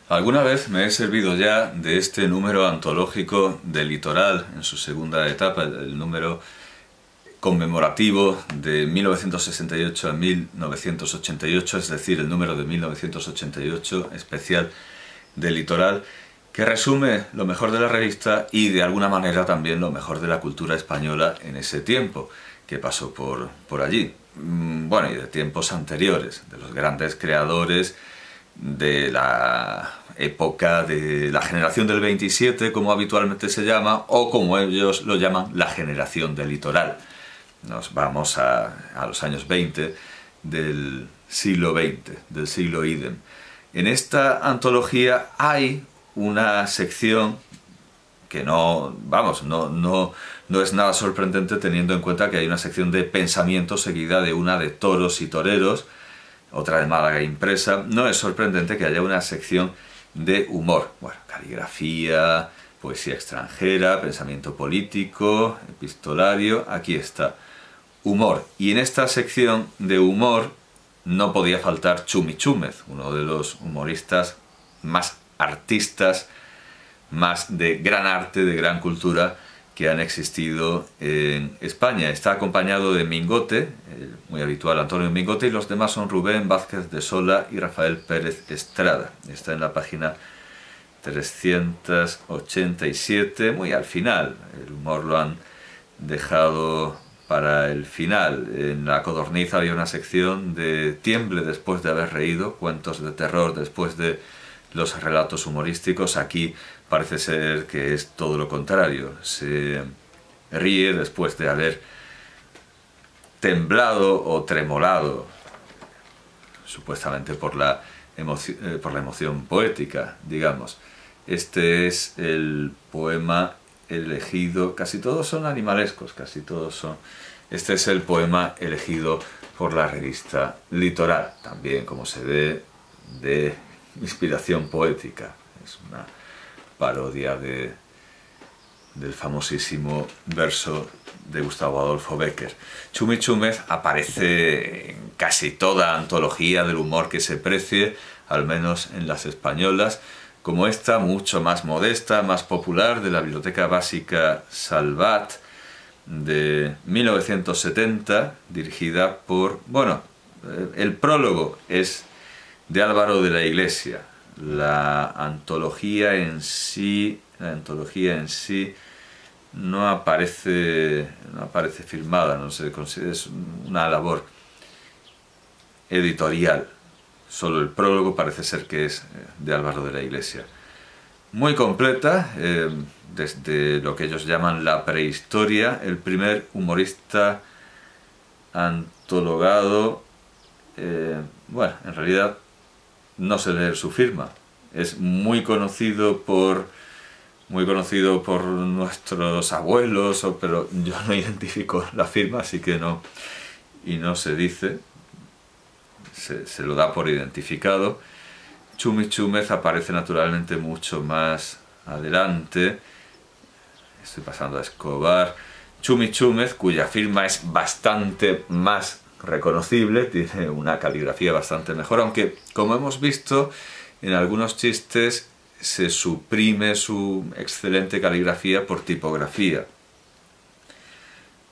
Alguna vez me he servido ya de este número antológico de Litoral en su segunda etapa, el número conmemorativo de 1968 a 1988, es decir, el número de 1988 especial de Litoral, que resume lo mejor de la revista y de alguna manera también lo mejor de la cultura española en ese tiempo que pasó por allí. Bueno, y de tiempos anteriores, de los grandes creadores de la época de la generación del 27, como habitualmente se llama, o como ellos lo llaman, la generación del Litoral. Nos vamos a los años 20 del siglo XX, del siglo idem. En esta antología hay una sección que no es nada sorprendente teniendo en cuenta que hay una sección de pensamiento seguida de una de toros y toreros, otra de Málaga impresa. No es sorprendente que haya una sección de humor, bueno, caligrafía, poesía extranjera, pensamiento político, epistolario, aquí está, humor. Y en esta sección de humor no podía faltar Chumi Chúmez, uno de los humoristas más artistas, más de gran arte, de gran cultura que han existido en España. Está acompañado de Mingote, muy habitual Antonio Mingote, y los demás son Rubén Vázquez de Sola y Rafael Pérez Estrada. Está en la página 387, muy al final. El humor lo han dejado para el final. En La Codorniz había una sección de tiemble después de haber reído, cuentos de terror después de los relatos humorísticos. Aquí parece ser que es todo lo contrario. Se ríe después de haber temblado o tremolado, supuestamente por la emoción poética, digamos. Este es el poema elegido, casi todos son animalescos, casi todos son. Este es el poema elegido por la revista Litoral, también, como se ve, de inspiración poética. Es una parodia del famosísimo verso de Gustavo Adolfo Bécquer. Chumi Chúmez aparece en casi toda antología del humor que se precie, al menos en las españolas, como esta, mucho más modesta, más popular, de la Biblioteca Básica Salvat, de 1970, dirigida por... Bueno, el prólogo es de Álvaro de la Iglesia. La antología en sí no aparece firmada, no sé, es una labor editorial. Solo el prólogo parece ser que es de Álvaro de la Iglesia. Muy completa, desde lo que ellos llaman la prehistoria, el primer humorista antologado, bueno, en realidad no sé leer su firma. Es muy conocido por nuestros abuelos, pero yo no identifico la firma, así que no, y no se dice, se lo da por identificado. Chumi Chúmez aparece naturalmente mucho más adelante. Estoy pasando a Escobar. Chumi Chúmez, cuya firma es bastante más reconocible, tiene una caligrafía bastante mejor, aunque, como hemos visto, en algunos chistes se suprime su excelente caligrafía por tipografía.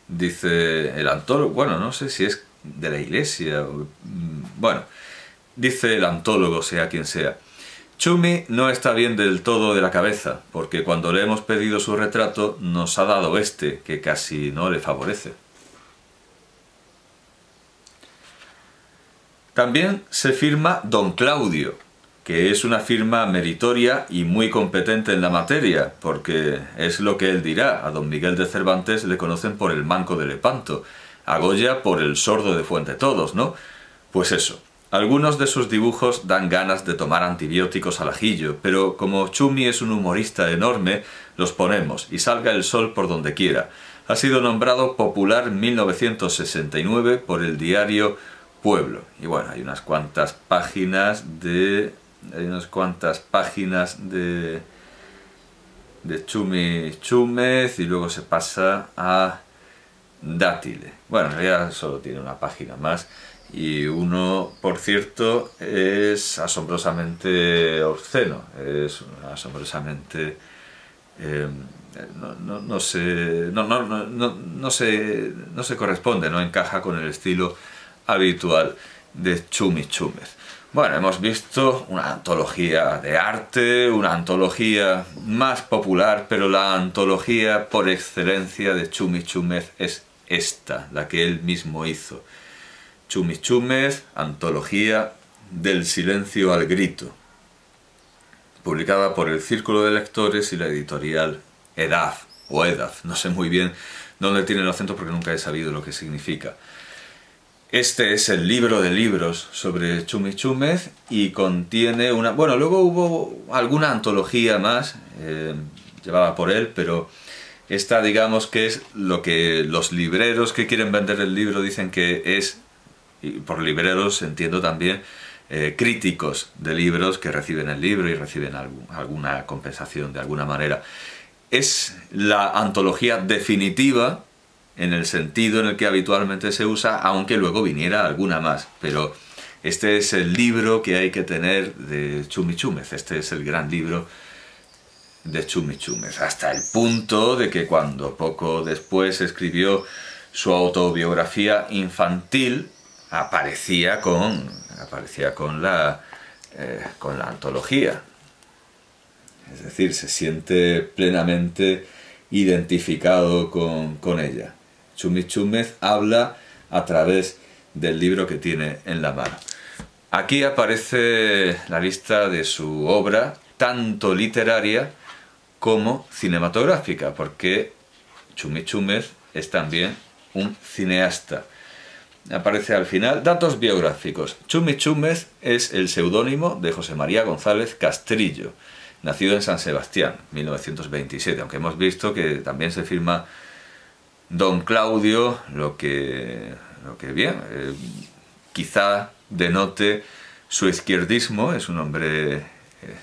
Dice el antólogo, bueno, no sé si es de la Iglesia, bueno, dice el antólogo, sea quien sea: Chumi no está bien del todo de la cabeza, porque cuando le hemos pedido su retrato nos ha dado este, que casi no le favorece. También se firma Don Claudio, que es una firma meritoria y muy competente en la materia, porque es lo que él dirá. A don Miguel de Cervantes le conocen por el manco de Lepanto, a Goya por el sordo de Fuentetodos, ¿no? Pues eso, algunos de sus dibujos dan ganas de tomar antibióticos al ajillo, pero como Chumi es un humorista enorme, los ponemos y salga el sol por donde quiera. Ha sido nombrado popular en 1969 por el diario Pueblo. Y bueno, hay unas cuantas páginas de Chumi Chúmez y luego se pasa a Dátile. Bueno, en realidad solo tiene una página más Y uno, por cierto, es asombrosamente obsceno, es asombrosamente... no se corresponde, no encaja con el estilo habitual de Txumi Chtxumez. Bueno, hemos visto una antología de arte, una antología más popular, pero la antología por excelencia de Txumi Chtxumez es esta, la que él mismo hizo. Txumi Chtxumez, antología del silencio al grito, publicada por el Círculo de Lectores y la editorial Edaf, o Edaf, no sé muy bien dónde tiene el acento porque nunca he sabido lo que significa. Este es el libro de libros sobre Txumi Chtxumez y contiene una... Bueno, luego hubo alguna antología más llevada por él, pero esta digamos que es lo que los libreros que quieren vender el libro dicen que es, y por libreros entiendo también críticos de libros que reciben el libro y reciben alguna compensación de alguna manera. Es la antología definitiva en el sentido en el que habitualmente se usa, aunque luego viniera alguna más, pero este es el libro que hay que tener de Txumi Chtxumez, este es el gran libro de Txumi Chtxumez, hasta el punto de que cuando poco después escribió su autobiografía infantil, aparecía con la antología. Es decir, se siente plenamente identificado con ella. Txumi Chtxumez habla a través del libro que tiene en la mano. Aquí aparece la lista de su obra, tanto literaria como cinematográfica, porque Txumi Chtxumez es también un cineasta. Aparece al final datos biográficos. Txumi Chtxumez es el seudónimo de José María González Castrillo, nacido en San Sebastián, 1927, aunque hemos visto que también se firma Don Claudio, lo que bien, quizá denote su izquierdismo, es un hombre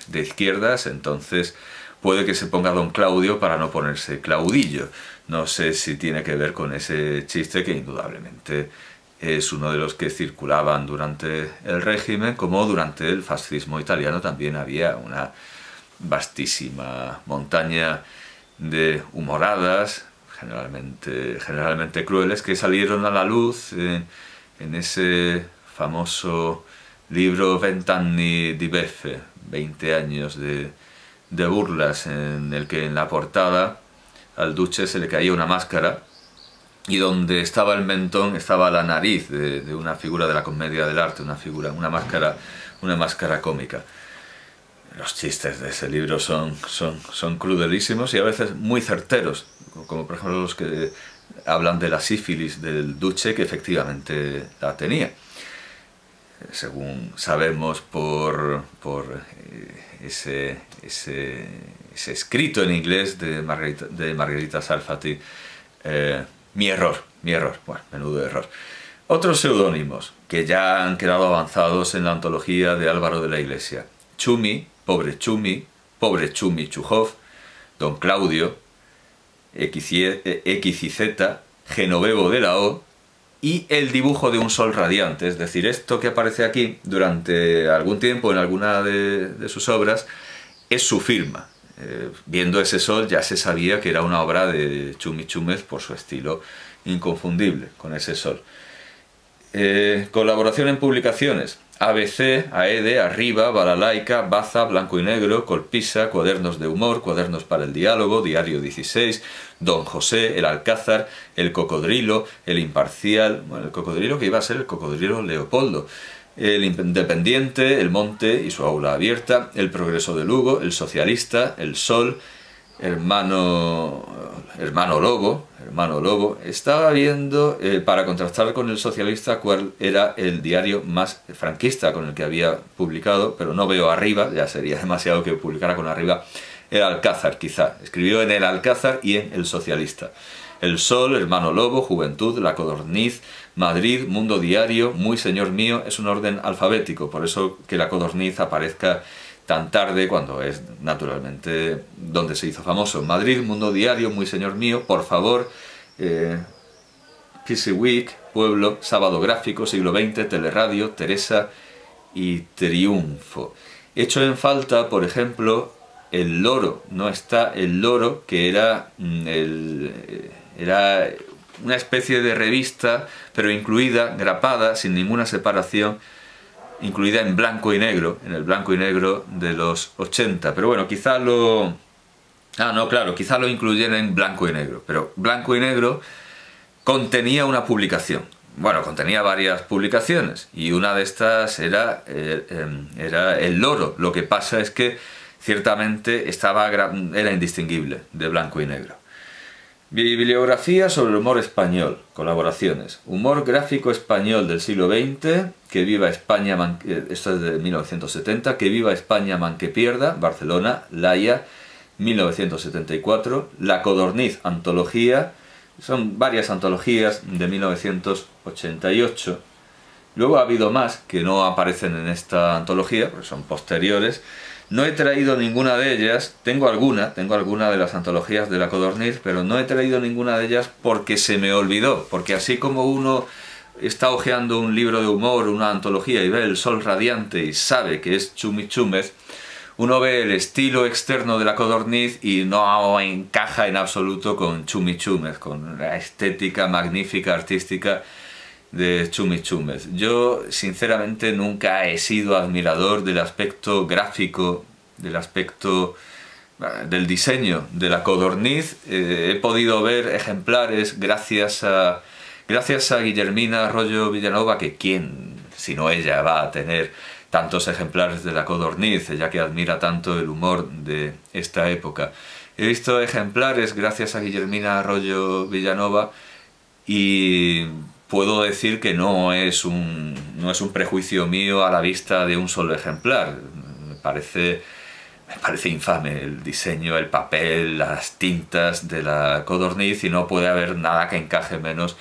de izquierdas, entonces puede que se ponga Don Claudio para no ponerse Claudillo. No sé si tiene que ver con ese chiste que indudablemente es uno de los que circulaban durante el régimen, como durante el fascismo italiano también había una vastísima montaña de humoradas, generalmente crueles, que salieron a la luz en ese famoso libro 20 anni di beffe, 20 años de burlas, en el que en la portada al duce se le caía una máscara y donde estaba el mentón estaba la nariz de una figura de la comedia del arte, una máscara cómica. Los chistes de ese libro son crudelísimos y a veces muy certeros, como por ejemplo los que hablan de la sífilis del duce, que efectivamente la tenía. Según sabemos por ese escrito en inglés de Margherita Sarfati, mi error, bueno, menudo error. Otros seudónimos que ya han quedado avanzados en la antología de Álvaro de la Iglesia: Txumi, pobre Txumi Txujov, Don Claudio, X y Z, Genovevo de la O y el dibujo de un sol radiante. Es decir, esto que aparece aquí durante algún tiempo en alguna de sus obras es su firma. Viendo ese sol ya se sabía que era una obra de Txumi Chtxumez por su estilo inconfundible con ese sol. Colaboración en publicaciones: ABC, AEDE, Arriba, Balalaika, Baza, Blanco y Negro, Colpisa, Cuadernos de Humor, Cuadernos para el Diálogo, Diario 16, Don José, El Alcázar, El Cocodrilo, El Imparcial, bueno, el cocodrilo que iba a ser el cocodrilo Leopoldo, El Independiente, El Monte y su aula abierta, El Progreso de Lugo, El Socialista, El Sol, Hermano Lobo. Estaba viendo, para contrastar con El Socialista, cuál era el diario más franquista con el que había publicado, pero no veo Arriba, ya sería demasiado que publicara con Arriba. El Alcázar, quizá. Escribió en El Alcázar y en El Socialista. El Sol, Hermano Lobo, Juventud, La Codorniz, Madrid, Mundo Diario, Muy Señor Mío, es un orden alfabético, por eso que La Codorniz aparezca tan tarde, cuando es naturalmente donde se hizo famoso. Madrid, Mundo Diario, Muy Señor Mío, por favor, Chiswick, Pueblo, Sábado Gráfico, Siglo XX, Teleradio, Teresa y Triunfo. Echo en falta, por ejemplo, El Loro. No está El Loro, que era una especie de revista, pero incluida, grapada, sin ninguna separación, incluida en blanco y negro, en el blanco y negro de los 80. Pero bueno, quizá lo... Ah, no, claro, quizá lo incluyeran en blanco y negro, pero blanco y negro contenía una publicación. Bueno, contenía varias publicaciones y una de estas era El Loro. Lo que pasa es que ciertamente era indistinguible de blanco y negro. Bibliografía sobre el humor español, colaboraciones. Humor gráfico español del siglo XX, Que viva España, esto es de 1970, Que viva España, man que pierda, Barcelona, La Haya, 1974, La Codorniz, antología, son varias antologías de 1988. Luego ha habido más que no aparecen en esta antología, porque son posteriores. No he traído ninguna de ellas, tengo alguna de las antologías de La Codorniz, pero no he traído ninguna de ellas porque se me olvidó, porque así como uno está hojeando un libro de humor, una antología, y ve el sol radiante y sabe que es Chumi Chúmez, uno ve el estilo externo de La Codorniz y no encaja en absoluto con Chumi Chúmez, con la estética magnífica, artística de Chumi Chúmez. Yo, sinceramente, nunca he sido admirador del aspecto gráfico, del aspecto del diseño de La Codorniz. He podido ver ejemplares gracias a Guillermina Arroyo Villanova, que quién, sino ella, va a tener tantos ejemplares de La Codorniz, ya que admira tanto el humor de esta época. He visto ejemplares gracias a Guillermina Arroyo Villanova y puedo decir que no es un prejuicio mío a la vista de un solo ejemplar. Me parece infame el diseño, el papel, las tintas de La Codorniz, y no puede haber nada que encaje menos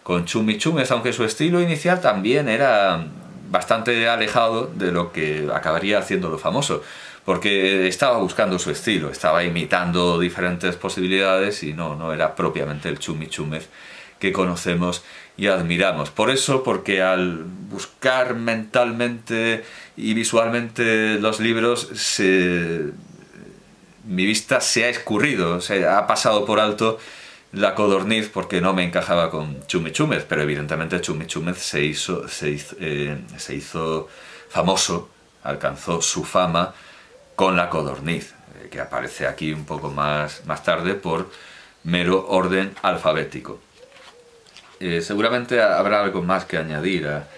con Chumi Chúmez, aunque su estilo inicial también era bastante alejado de lo que acabaría haciéndolo famoso, porque estaba buscando su estilo, estaba imitando diferentes posibilidades y no era propiamente el Chumi Chúmez que conocemos y admiramos. Por eso, porque al buscar mentalmente y visualmente los libros, mi vista se ha escurrido, se ha pasado por alto La Codorniz porque no me encajaba con Chumi Chúmez, pero evidentemente Chumi Chúmez se hizo famoso, alcanzó su fama con La Codorniz, que aparece aquí un poco más tarde por mero orden alfabético. Seguramente habrá algo más que añadir a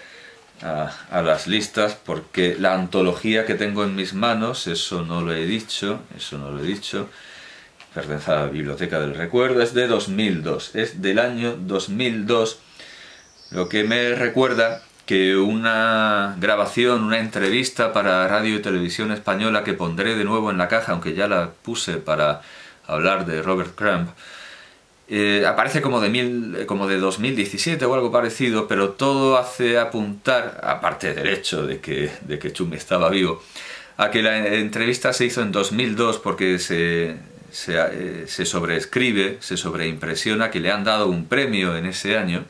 las listas, porque la antología que tengo en mis manos, eso no lo he dicho, pertenece a la Biblioteca del Recuerdo, es de 2002, es del año 2002, lo que me recuerda que una grabación, una entrevista para Radio y Televisión Española, que pondré de nuevo en la caja, aunque ya la puse para hablar de Robert Crumb, aparece como de 2017 o algo parecido, pero todo hace apuntar, aparte del hecho de que Chumi estaba vivo, a que la entrevista se hizo en 2002 porque se sobreescribe, se sobreimpresiona que le han dado un premio en ese año,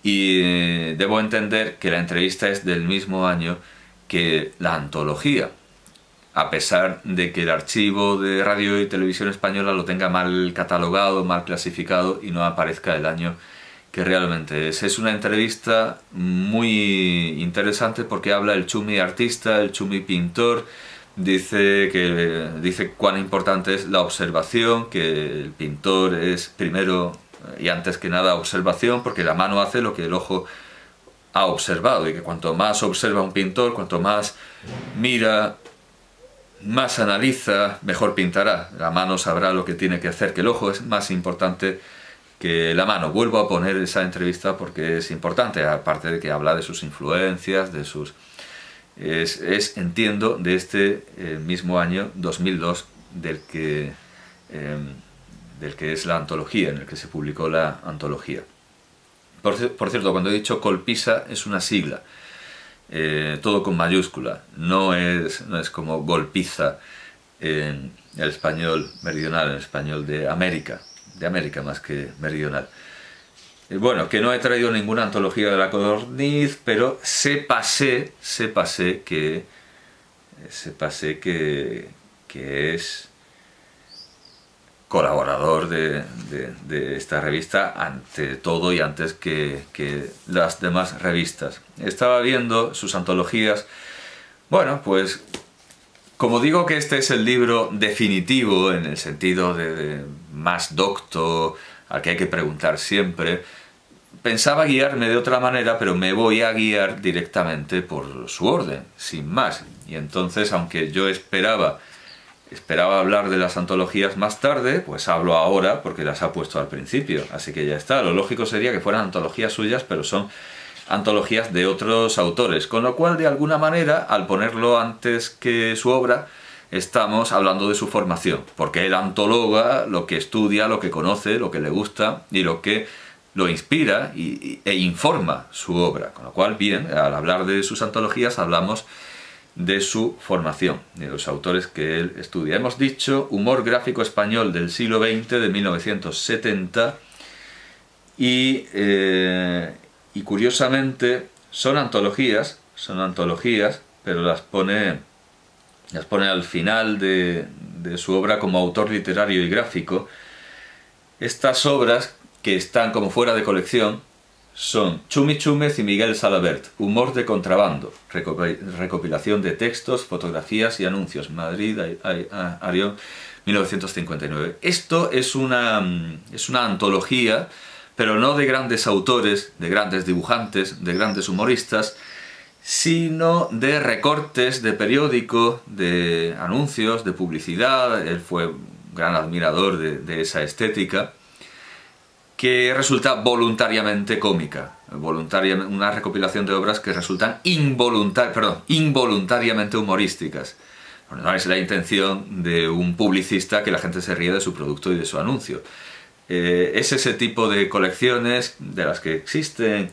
y debo entender que la entrevista es del mismo año que la antología, a pesar de que el archivo de Radio y Televisión Española lo tenga mal catalogado, mal clasificado y no aparezca el año que realmente es. Es una entrevista muy interesante porque habla el Chumi artista, el Chumi pintor. Dice cuán importante es la observación, que el pintor es primero y antes que nada observación, porque la mano hace lo que el ojo ha observado, y que cuanto más observa un pintor, cuanto más mira, más analiza, mejor pintará. La mano sabrá lo que tiene que hacer, que el ojo es más importante que la mano. Vuelvo a poner esa entrevista porque es importante, aparte de que habla de sus influencias, de sus... entiendo, de este mismo año 2002 del que es la antología, en el que se publicó la antología. Por cierto, cuando he dicho Colpisa es una sigla, todo con mayúscula, no es como golpiza en el español meridional, en el español de América más que meridional. Bueno, que no he traído ninguna antología de la codorniz, pero sepase que es colaborador de esta revista ante todo y antes que las demás revistas. Estaba viendo sus antologías. Bueno, pues como digo que este es el libro definitivo en el sentido de más docto, al que hay que preguntar siempre, pensaba guiarme de otra manera, pero me voy a guiar directamente por su orden, sin más. Y entonces, aunque yo esperaba hablar de las antologías más tarde, pues hablo ahora porque las ha puesto al principio, así que ya está. Lo lógico sería que fueran antologías suyas, pero son antologías de otros autores, con lo cual de alguna manera, al ponerlo antes que su obra, estamos hablando de su formación, porque él antologa lo que estudia, lo que conoce, lo que le gusta y lo que lo inspira e informa su obra, con lo cual, bien, al hablar de sus antologías hablamos de su formación, de los autores que él estudia. Hemos dicho humor gráfico español del siglo XX, de 1970, y curiosamente son antologías, pero las pone al final de su obra como autor literario y gráfico. Estas obras, que están como fuera de colección, son Chumi Chúmez y Miguel Salabert, Humor de contrabando, recopilación de textos, fotografías y anuncios, Madrid, Arión, 1959. Esto es una antología, pero no de grandes autores, de grandes dibujantes, de grandes humoristas, sino de recortes de periódico, de anuncios, de publicidad. Él fue un gran admirador de esa estética, que resulta voluntariamente cómica, una recopilación de obras que resultan involuntariamente humorísticas. Bueno, no es la intención de un publicista que la gente se ríe de su producto y de su anuncio. Es ese tipo de colecciones de las que existen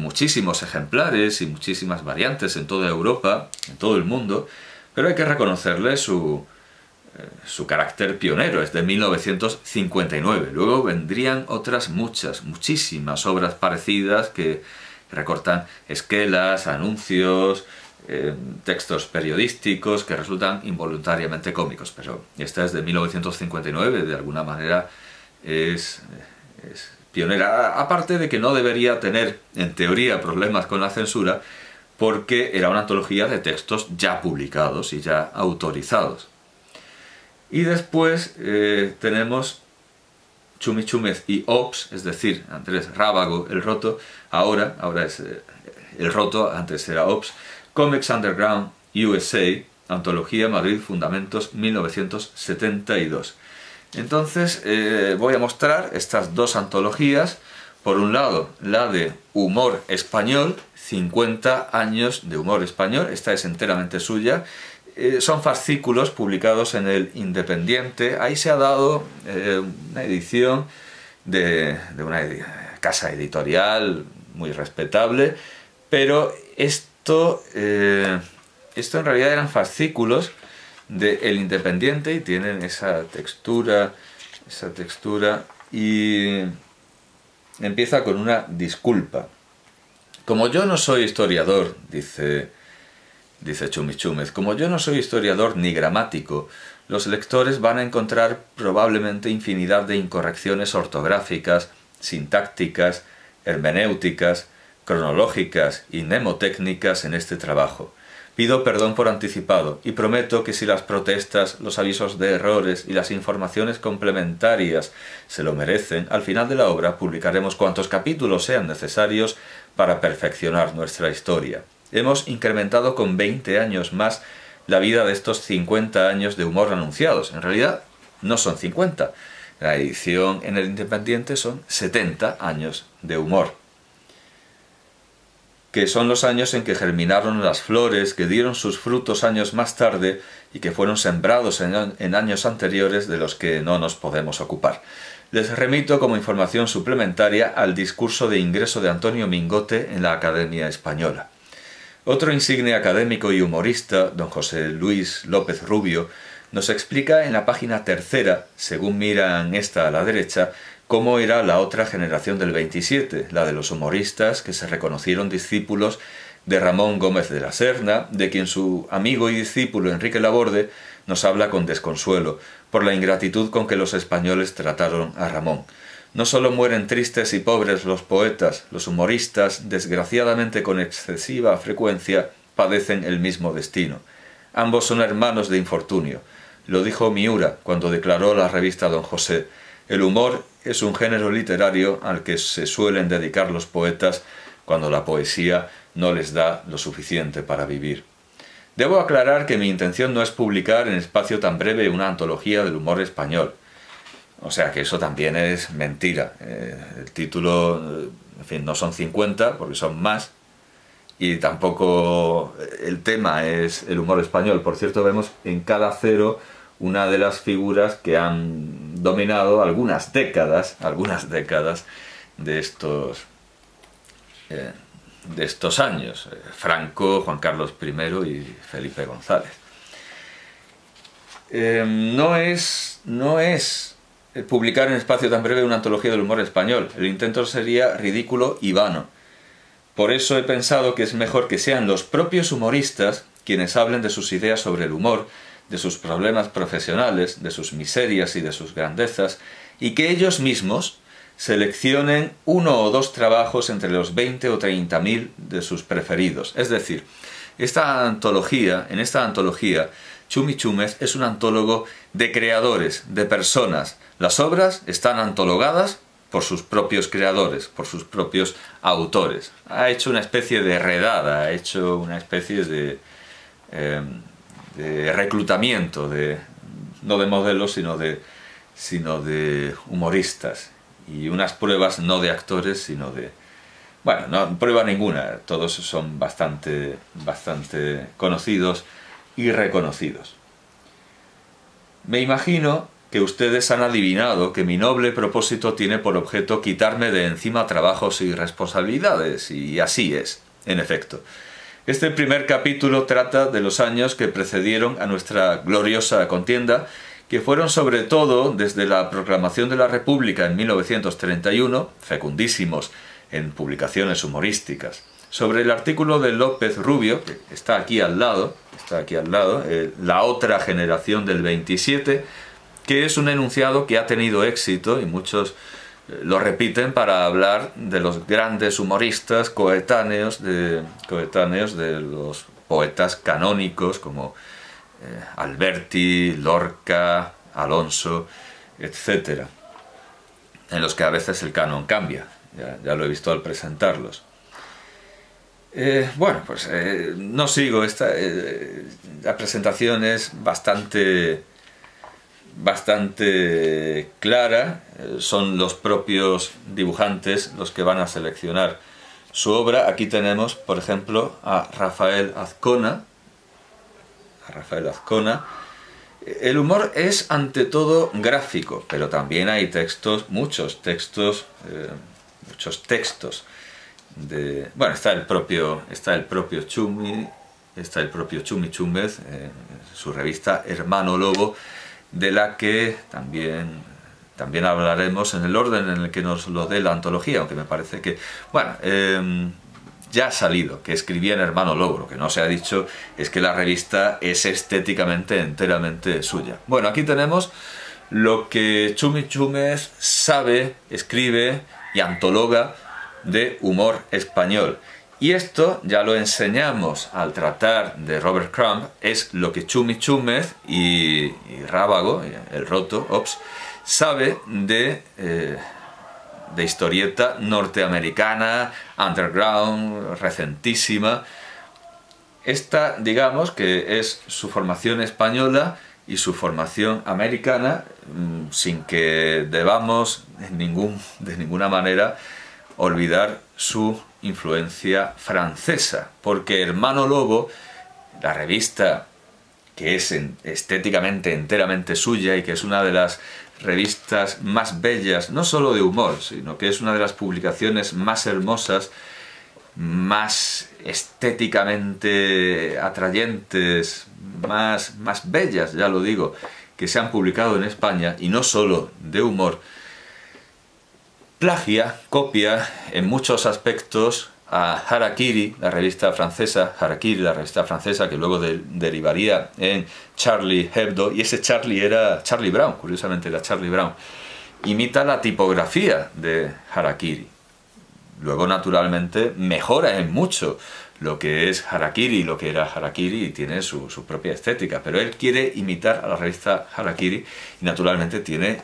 muchísimos ejemplares y muchísimas variantes en toda Europa, en todo el mundo, pero hay que reconocerle su carácter pionero. Es de 1959. Luego vendrían otras muchísimas obras parecidas que recortan esquelas, anuncios, textos periodísticos que resultan involuntariamente cómicos, pero esta es de 1959, de alguna manera es pionera, aparte de que no debería tener, en teoría, problemas con la censura, porque era una antología de textos ya publicados y ya autorizados. Y después tenemos Chumi Chúmez y Ops, es decir, Andrés Rábago, El Roto, ahora es El Roto, antes era Ops, Comics Underground USA, Antología Madrid Fundamentos 1972. Entonces voy a mostrar estas dos antologías. Por un lado, la de humor español, 50 años de humor español, esta es enteramente suya. Son fascículos publicados en El Independiente. Ahí se ha dado una edición de una casa editorial muy respetable, pero esto en realidad eran fascículos de El Independiente y tienen esa textura y empieza con una disculpa. Como yo no soy historiador, dice Chumi Chúmez, como yo no soy historiador ni gramático, los lectores van a encontrar probablemente infinidad de incorrecciones ortográficas, sintácticas, hermenéuticas, cronológicas y mnemotécnicas en este trabajo. Pido perdón por anticipado y prometo que si las protestas, los avisos de errores y las informaciones complementarias se lo merecen, al final de la obra publicaremos cuantos capítulos sean necesarios para perfeccionar nuestra historia. Hemos incrementado con 20 años más la vida de estos 50 años de humor anunciados. En realidad no son 50. La edición en El Independiente son 70 años de humor, que son los años en que germinaron las flores, que dieron sus frutos años más tarde y que fueron sembrados en años anteriores de los que no nos podemos ocupar. Les remito como información suplementaria al discurso de ingreso de Antonio Mingote en la Academia Española. Otro insigne académico y humorista, don José Luis López Rubio, nos explica en la página 3, según miran esta a la derecha, cómo era la otra generación del 27, la de los humoristas que se reconocieron discípulos de Ramón Gómez de la Serna, de quien su amigo y discípulo Enrique Laborde nos habla con desconsuelo por la ingratitud con que los españoles trataron a Ramón. No solo mueren tristes y pobres los poetas, los humoristas, desgraciadamente con excesiva frecuencia, padecen el mismo destino. Ambos son hermanos de infortunio. Lo dijo Miura cuando declaró la revista Don José: el humor es un género literario al que se suelen dedicar los poetas cuando la poesía no les da lo suficiente para vivir. Debo aclarar que mi intención no es publicar en espacio tan breve una antología del humor español. O sea que eso también es mentira. El título, en fin, no son 50 porque son más, y tampoco el tema es el humor español. Por cierto, vemos en cada cero una de las figuras que han dominado algunas décadas de estos años: Franco, Juan Carlos I y Felipe González. No es publicar en espacio tan breve una antología del humor español. El intento sería ridículo y vano. Por eso he pensado que es mejor que sean los propios humoristas quienes hablen de sus ideas sobre el humor, de sus problemas profesionales, de sus miserias y de sus grandezas, y que ellos mismos seleccionen 1 o 2 trabajos entre los 20 o 30.000 de sus preferidos. Es decir, en esta antología, Chumi Chúmez es un antólogo de creadores, de personas. Las obras están antologadas por sus propios creadores, por sus propios autores. Ha hecho una especie de redada, ha hecho una especie de reclutamiento, no de modelos, sino de humoristas. Y unas pruebas no de actores, sino de... Bueno, no prueba ninguna, todos son bastante conocidos y reconocidos. Me imagino que ustedes han adivinado que mi noble propósito tiene por objeto quitarme de encima trabajos y responsabilidades, y así es, en efecto. Este primer capítulo trata de los años que precedieron a nuestra gloriosa contienda, que fueron sobre todo desde la proclamación de la República en 1931, fecundísimos en publicaciones humorísticas. Sobre el artículo de López Rubio, que está aquí al lado, La otra generación del 27, que es un enunciado que ha tenido éxito y muchos lo repiten para hablar de los grandes humoristas coetáneos de los poetas canónicos como Alberti, Lorca, Alonso, etc., en los que a veces el canon cambia. Ya lo he visto al presentarlos. Bueno, pues no sigo. La presentación es bastante clara. Son los propios dibujantes los que van a seleccionar su obra. Aquí tenemos, por ejemplo, a Rafael Azcona. El humor es ante todo gráfico, pero también hay textos, muchos textos. Bueno, está el propio Chumi Chúmez, su revista Hermano Lobo, de la que también hablaremos en el orden en el que nos lo dé la antología, aunque me parece que, bueno, ya ha salido que escribía en Hermano Lobo. Lo que no se ha dicho es que la revista es estéticamente enteramente suya. Bueno, aquí tenemos lo que Chumi Chúmez sabe, escribe y antologa de humor español. Y esto ya lo enseñamos al tratar de Robert Crumb, es lo que Chumi Chúmez y Rábago, el Roto, sabe de historieta norteamericana, underground, recentísima. Esta, digamos, que es su formación española y su formación americana, sin que debamos de ninguna manera olvidar su influencia francesa, porque Hermano Lobo, la revista que es estéticamente enteramente suya y que es una de las revistas más bellas, no solo de humor, sino que es una de las publicaciones más hermosas, más estéticamente atrayentes, más bellas, ya lo digo, que se han publicado en España, y no solo de humor. plagia, copia en muchos aspectos a Harakiri, la revista francesa, que luego derivaría en Charlie Hebdo, y ese Charlie era Charlie Brown, curiosamente era Charlie Brown. Imita la tipografía de Harakiri. Luego, naturalmente, mejora en mucho lo que es Harakiri, lo que era Harakiri, y tiene su propia estética. Pero él quiere imitar a la revista Harakiri y, naturalmente, tiene,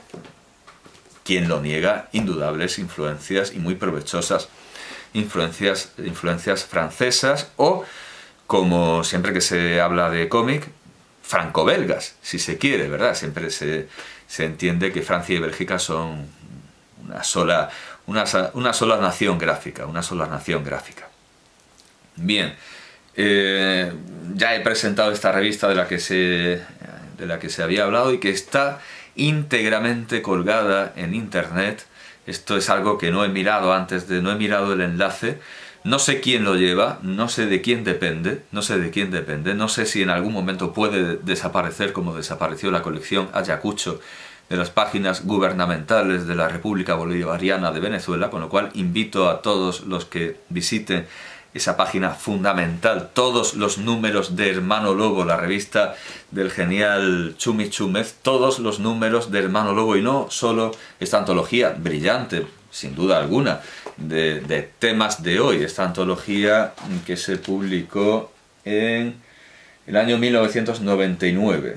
quien lo niega, indudables influencias y muy provechosas influencias francesas o, como siempre que se habla de cómic, franco-belgas, si se quiere, ¿verdad? Siempre se entiende que Francia y Bélgica son una sola nación gráfica, Bien, ya he presentado esta revista de la que se había hablado y que está íntegramente colgada en internet. Esto es algo que no he mirado no he mirado el enlace. No sé quién lo lleva, no sé de quién depende, no sé si en algún momento puede desaparecer como desapareció la colección Ayacucho de las páginas gubernamentales de la República Bolivariana de Venezuela, con lo cual invito a todos los que visiten esa página fundamental, todos los números de Hermano Lobo, la revista del genial Chumi Chúmez, todos los números de Hermano Lobo, y no solo esta antología brillante, sin duda alguna, de temas de hoy, esta antología que se publicó en el año 1999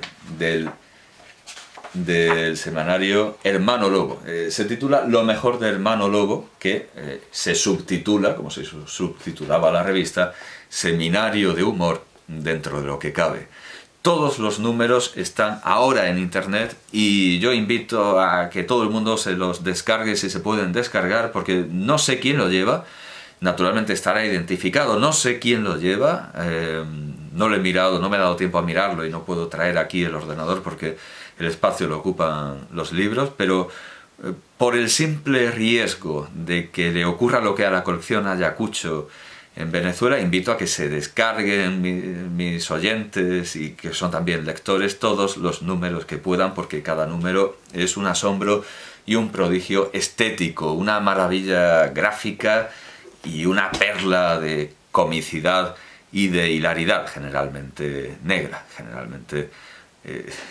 del semanario Hermano Lobo. Se titula Lo mejor de Hermano Lobo, que se subtitula, como se subtitulaba la revista, Seminario de humor dentro de lo que cabe. Todos los números están ahora en internet y yo invito a que todo el mundo se los descargue si se pueden descargar, porque no sé quién lo lleva. Naturalmente estará identificado, no sé quién lo lleva, no lo he mirado, no me ha dado tiempo a mirarlo y no puedo traer aquí el ordenador porque el espacio lo ocupan los libros, pero por el simple riesgo de que le ocurra lo que a la colección Ayacucho en Venezuela, invito a que se descarguen mis oyentes y que son también lectores todos los números que puedan, porque cada número es un asombro y un prodigio estético, una maravilla gráfica y una perla de comicidad y de hilaridad, generalmente negra,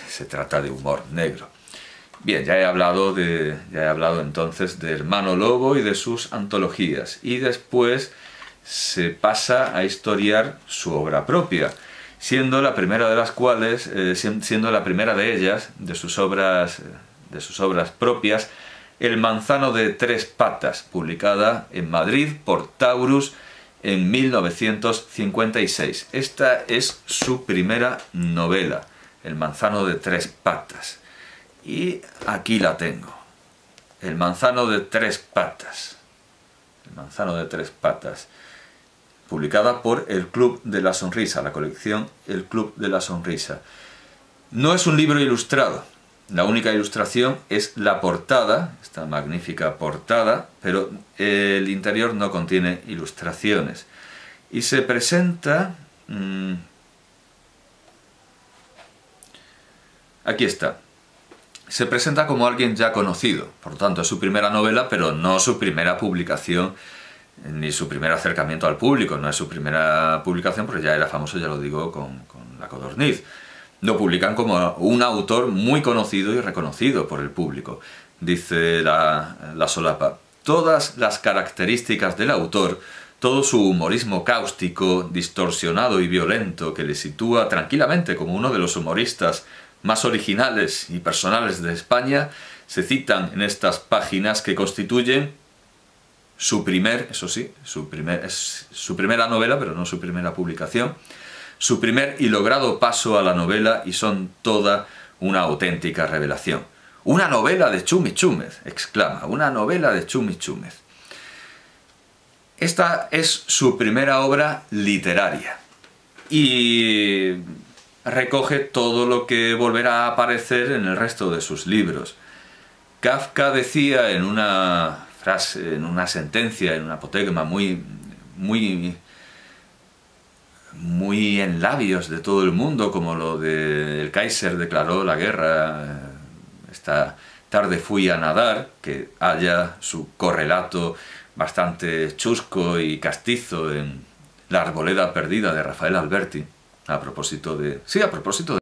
se trata de humor negro. Bien, ya he hablado entonces de Hermano Lobo y de sus antologías, y después se pasa a historiar su obra propia, siendo la primera de las cuales, siendo la primera de ellas, de sus obras propias, El manzano de tres patas, publicada en Madrid por Taurus en 1956. Esta es su primera novela, El manzano de tres patas. Y aquí la tengo. El manzano de tres patas. El manzano de tres patas. Publicada por El Club de la Sonrisa, la colección El Club de la Sonrisa. No es un libro ilustrado. La única ilustración es la portada, esta magnífica portada, pero el interior no contiene ilustraciones. Y se presenta... aquí está. Se presenta como alguien ya conocido, por lo tanto es su primera novela, pero no su primera publicación, ni su primer acercamiento al público. No es su primera publicación porque ya era famoso, ya lo digo, con La Codorniz. Lo publican como un autor muy conocido y reconocido por el público. Dice la solapa: todas las características del autor, todo su humorismo cáustico, distorsionado y violento, que le sitúa tranquilamente como uno de los humoristas más originales y personales de España, se citan en estas páginas que constituyen su primera novela, pero no su primera publicación, su primer y logrado paso a la novela, y son toda una auténtica revelación. ¡Una novela de Chumi Chúmez!, exclama, ¡una novela de Chumi Chúmez! Esta es su primera obra literaria y recoge todo lo que volverá a aparecer en el resto de sus libros. Kafka decía en una frase, en una sentencia, en un apotegma muy en labios de todo el mundo, como lo de el Kaiser declaró la guerra, esta tarde fui a nadar, que haya su correlato bastante chusco y castizo en La arboleda perdida de Rafael Alberti, a propósito de... Sí, a propósito de...